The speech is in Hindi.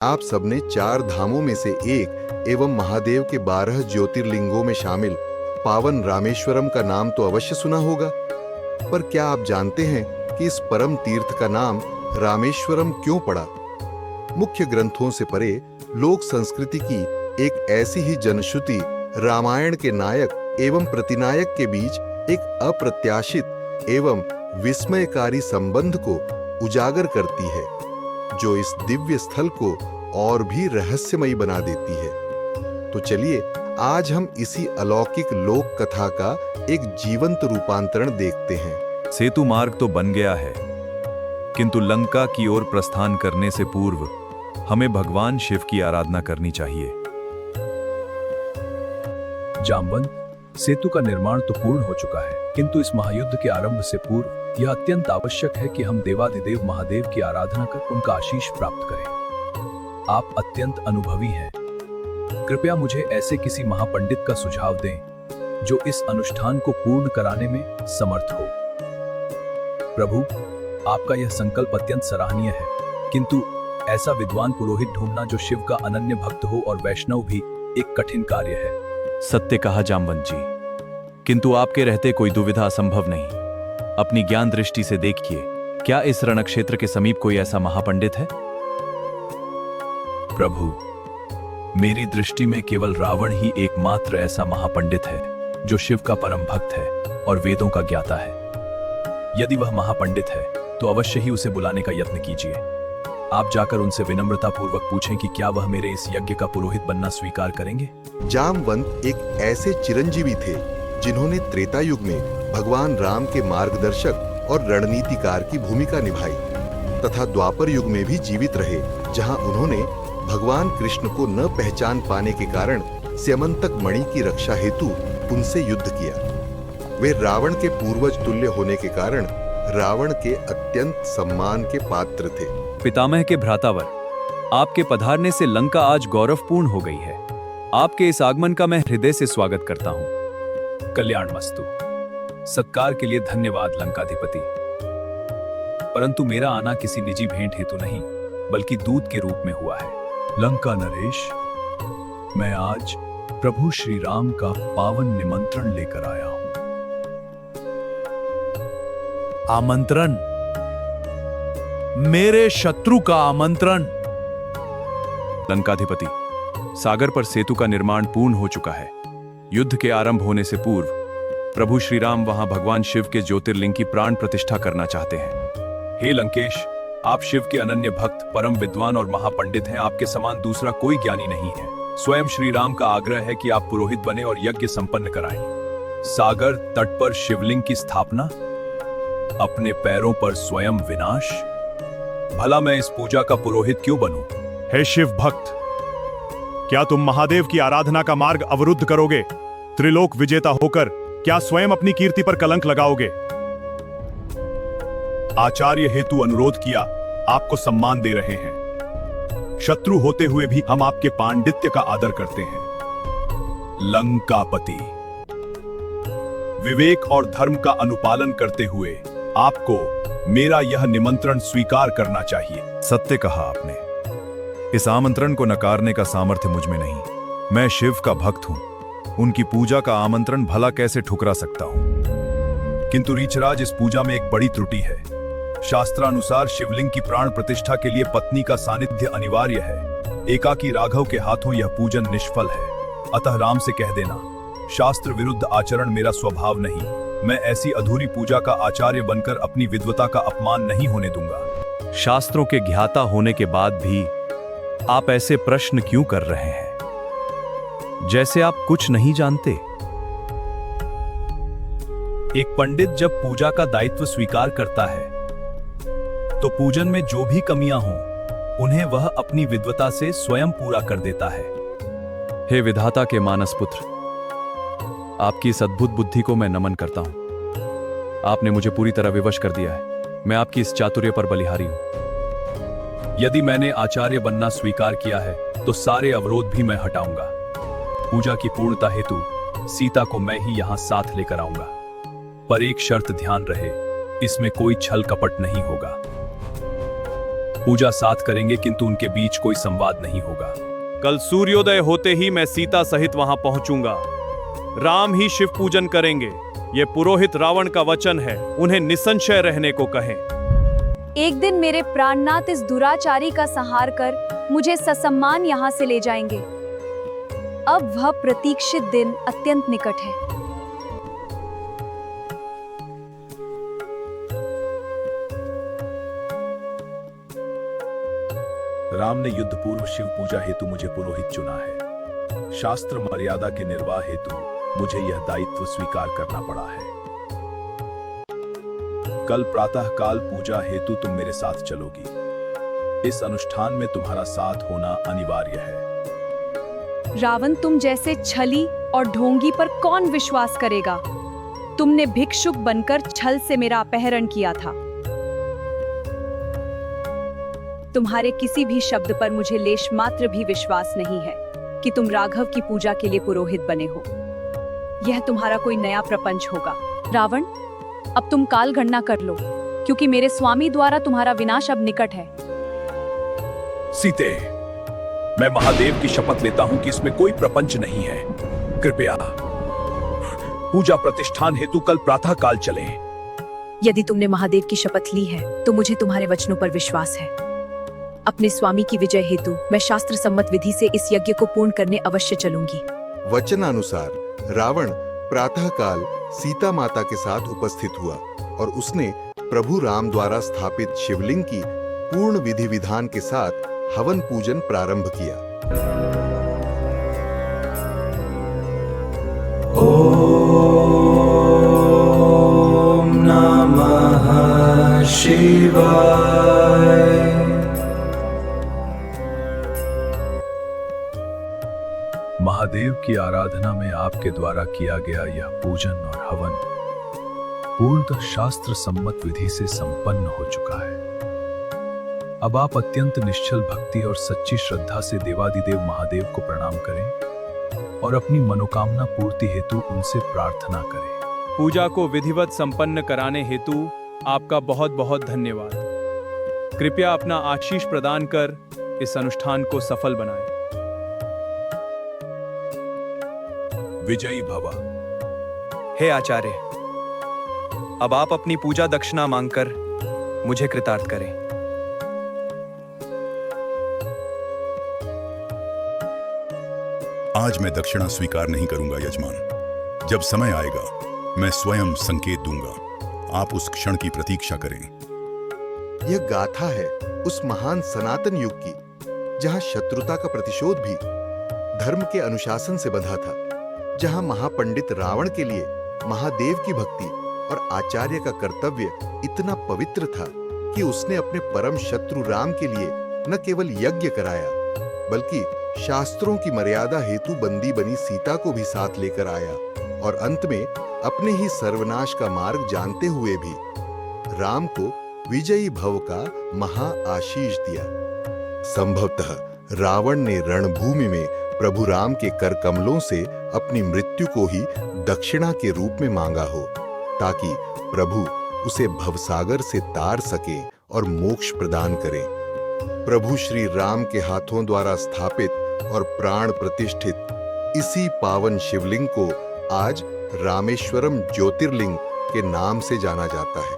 आप सबने 4 धामों में से एक एवं महादेव के 12 ज्योतिर्लिंगों में शामिल पावन रामेश्वरम का नाम तो अवश्य सुना होगा। पर क्या आप जानते हैं कि इस परम तीर्थ का नाम रामेश्वरम क्यों पड़ा? मुख्य ग्रंथों से परे लोक संस्कृति की एक ऐसी ही जनश्रुति रामायण के नायक एवं प्रतिनायक के बीच एक अप्रत्याशित एवं विस्मयकारी संबंध को उजागर करती है, जो इस दिव्य स्थल को और भी रहस्यमयी बना देती है। तो चलिए आज हम इसी अलौकिक लोक कथा का एक जीवंत रूपांतरण देखते हैं। सेतु मार्ग तो बन गया है, किंतु लंका की ओर प्रस्थान करने से पूर्व हमें भगवान शिव की आराधना करनी चाहिए। जामवंत, सेतु का निर्माण तो पूर्ण हो चुका है, किंतु इस महायुद्ध के आरंभ से पूर्व यह अत्यंत आवश्यक है कि हम देवाधिदेव महादेव की आराधना कर उनका आशीष प्राप्त करें। आप अत्यंत अनुभवी हैं, कृपया मुझे ऐसे किसी महापंडित का सुझाव दें जो इस अनुष्ठान को पूर्ण कराने में समर्थ हो। प्रभु, आपका यह संकल्प अत्यंत सराहनीय है, किंतु ऐसा विद्वान पुरोहित ढूंढना जो शिव का अनन्य भक्त हो और वैष्णव भी, एक कठिन कार्य है। सत्य कहा जामवंत जी, किंतु आपके रहते कोई दुविधा असंभव नहीं। अपनी ज्ञान दृष्टि से देखिए, क्या इस रणक्षेत्र के समीप कोई ऐसा महापंडित है? प्रभु, मेरी दृष्टि में केवल रावण ही एकमात्र ऐसा महापंडित है जो शिव का परम भक्त है और वेदों का ज्ञाता है। यदि वह महापंडित है तो अवश्य ही उसे बुलाने का यत्न कीजिए। आप जाकर उनसे विनम्रता पूर्वक पूछें कि क्या वह मेरे इस यज्ञ का पुरोहित बनना स्वीकार करेंगे। जामवंत एक ऐसे चिरंजीवी थे जिन्होंने त्रेता युग में भगवान राम के मार्गदर्शक और रणनीतिकार की भूमिका निभाई तथा द्वापर युग में भी जीवित रहे, जहां उन्होंने भगवान कृष्ण को न पहचान पाने के कारण स्यमंतक मणि की रक्षा हेतु उनसे युद्ध किया। वे रावण के पूर्वज तुल्य होने के कारण रावण के अत्यंत सम्मान के पात्र थे। पितामह के भ्रातावर, आपके पधारने से लंका आज गौरवपूर्ण हो गई है। आपके इस आगमन का मैं हृदय से स्वागत करता हूँ। कल्याणमस्तु। सत्कार के लिए धन्यवाद लंकाधिपति, परंतु मेरा आना किसी निजी भेंट हेतु नहीं, बल्कि दूत के रूप में हुआ है। लंका नरेश, मैं आज प्रभु श्री राम का पावन निमंत्रण लेकर आया हूं। आमंत्रण? मेरे शत्रु का आमंत्रण? लंकाधिपति, सागर पर सेतु का निर्माण पूर्ण हो चुका है। युद्ध के आरंभ होने से पूर्व प्रभु श्री राम वहां भगवान शिव के ज्योतिर्लिंग की प्राण प्रतिष्ठा करना चाहते हैं। हे लंकेश, आप शिव के अनन्य भक्त, परम विद्वान और महापंडित हैं। आपके समान दूसरा कोई ज्ञानी नहीं है। स्वयं श्री राम का आग्रह है कि आप पुरोहित बने और यज्ञ संपन्न कराएं। सागर तट पर शिवलिंग की स्थापना, अपने पैरों पर स्वयं विनाश। भला मैं इस पूजा का पुरोहित क्यों बनूं? हे शिव भक्त, क्या तुम महादेव की आराधना का मार्ग अवरुद्ध करोगे? त्रिलोक विजेता होकर क्या स्वयं अपनी कीर्ति पर कलंक लगाओगे? आचार्य हेतु अनुरोध किया, आपको सम्मान दे रहे हैं। शत्रु होते हुए भी हम आपके पांडित्य का आदर करते हैं। लंकापति, विवेक और धर्म का अनुपालन करते हुए आपको मेरा यह निमंत्रण स्वीकार करना चाहिए। सत्य कहा आपने। इस आमंत्रण को नकारने का सामर्थ्य मुझ में नहीं। मैं शिव का भक्त हूं, उनकी पूजा का आमंत्रण भला कैसे ठुकरा सकता हूं? किंतु रीचराज, इस पूजा में एक बड़ी त्रुटि है। शास्त्रानुसार शिवलिंग की प्राण प्रतिष्ठा के लिए पत्नी का सानिध्य अनिवार्य है। एकाकी राघव के हाथों यह पूजन निष्फल है। अतः राम से कह देना, शास्त्र विरुद्ध आचरण मेरा स्वभाव नहीं। मैं ऐसी अधूरी पूजा का आचार्य बनकर अपनी विद्वता का अपमान नहीं होने दूंगा। शास्त्रों के ज्ञाता होने के बाद भी आप ऐसे प्रश्न क्यों कर रहे हैं, जैसे आप कुछ नहीं जानते? एक पंडित जब पूजा का दायित्व स्वीकार करता है तो पूजन में जो भी कमियां हों उन्हें वह अपनी विद्वता से स्वयं पूरा कर देता है। हे विधाता के मानस पुत्र, आपकी इस अद्भुत बुद्धि को मैं नमन करता हूं। आपने मुझे पूरी तरह विवश कर दिया है। मैं आपकी इस चातुर्य पर बलिहारी हूं। यदि मैंने आचार्य बनना स्वीकार किया है तो सारे अवरोध भी मैं हटाऊंगा। पूजा की पूर्णता हेतु सीता को मैं ही यहां साथ लेकर आऊंगा। पर एक शर्त ध्यान रहे, इसमें कोई छल कपट नहीं होगा। पूजा साथ करेंगे किंतु उनके बीच कोई संवाद नहीं होगा। कल सूर्योदय होते ही मैं सीता सहित वहां पहुंचूंगा। राम ही शिव पूजन करेंगे। ये पुरोहित रावण का वचन है, उन्हें निसंशय रहने को कहें। एक दिन मेरे प्राणनाथ इस दुराचारी का संहार कर मुझे ससम्मान यहाँ से ले जाएंगे। अब वह प्रतीक्षित दिन अत्यंत निकट है। राम ने युद्ध पूर्व शिव पूजा हेतु मुझे पुरोहित चुना है। शास्त्र मर्यादा के निर्वाह हेतु मुझे यह दायित्व स्वीकार करना पड़ा है। कल प्रातः काल पूजा हेतु तुम मेरे साथ चलोगी। इस अनुष्ठान में तुम्हारा साथ होना अनिवार्य है। रावण, तुम जैसे छली और ढोंगी पर कौन विश्वास करेगा? तुमने भिक्षुक बनकर छल से मेरा अपहरण किया था। तुम्हारे किसी भी शब्द पर मुझे लेश मात्र भी विश्वास नहीं है कि तुम राघव की पूजा के लिए पुरोहित बने हो। यह तुम्हारा कोई नया प्रपंच होगा। रावण, अब तुम काल गणना कर लो, क्योंकि मेरे स्वामी द्वारा तुम्हारा विनाश अब निकट है। सीते, मैं महादेव की शपथ लेता हूं कि इसमें कोई प्रपंच नहीं है। कृपया पूजा प्रतिष्ठान हेतु कल प्रातः काल चले। यदि तुमने महादेव की शपथ ली है तो मुझे तुम्हारे वचनों पर विश्वास है। अपने स्वामी की विजय हेतु मैं शास्त्र सम्मत विधि से इस यज्ञ को पूर्ण करने अवश्य चलूंगी। वचनानुसार रावण प्रातःकाल सीता माता के साथ उपस्थित हुआ और उसने प्रभु राम द्वारा स्थापित शिवलिंग की पूर्ण विधि विधान के साथ हवन पूजन प्रारंभ किया। ओम नमः शिवाय। महादेव की आराधना में आपके द्वारा किया गया यह पूजन और हवन पूर्णतः शास्त्र सम्मत विधि से संपन्न हो चुका है। अब आप अत्यंत निश्चल भक्ति और सच्ची श्रद्धा से देवादिदेव महादेव को प्रणाम करें और अपनी मनोकामना पूर्ति हेतु उनसे प्रार्थना करें। पूजा को विधिवत संपन्न कराने हेतु आपका बहुत बहुत धन्यवाद। कृपया अपना आशीष प्रदान कर इस अनुष्ठान को सफल बनाएं। विजयी भव। हे आचार्य, अब आप अपनी पूजा दक्षिणा मांगकर मुझे कृतार्थ करें। आज मैं दक्षिणा स्वीकार नहीं करूंगा यजमान। जब समय आएगा मैं स्वयं संकेत दूंगा। आप उस क्षण की प्रतीक्षा करें। यह गाथा है उस महान सनातन युग की, जहां शत्रुता का प्रतिशोध भी धर्म के अनुशासन से बंधा था, जहां महापंडित रावण के लिए महादेव की भक्ति और आचार्य का कर्तव्य इतना पवित्र था कि उसने अपने परम शत्रु राम के लिए न केवल यज्ञ कराया, बल्कि शास्त्रों की मर्यादा हेतु बंदी बनी सीता को भी साथ लेकर आया और अंत में अपने ही सर्वनाश का मार्ग जानते हुए भी राम को विजयी भव का महा आशीष दिया। संभवतः रावण ने रणभूमि में प्रभु राम के कर कमलों से अपनी मृत्यु को ही दक्षिणा के रूप में मांगा हो, ताकि प्रभु उसे भवसागर से तार सके और मोक्ष प्रदान करें। प्रभु श्री राम के हाथों द्वारा स्थापित और प्राण प्रतिष्ठित इसी पावन शिवलिंग को आज रामेश्वरम ज्योतिर्लिंग के नाम से जाना जाता है।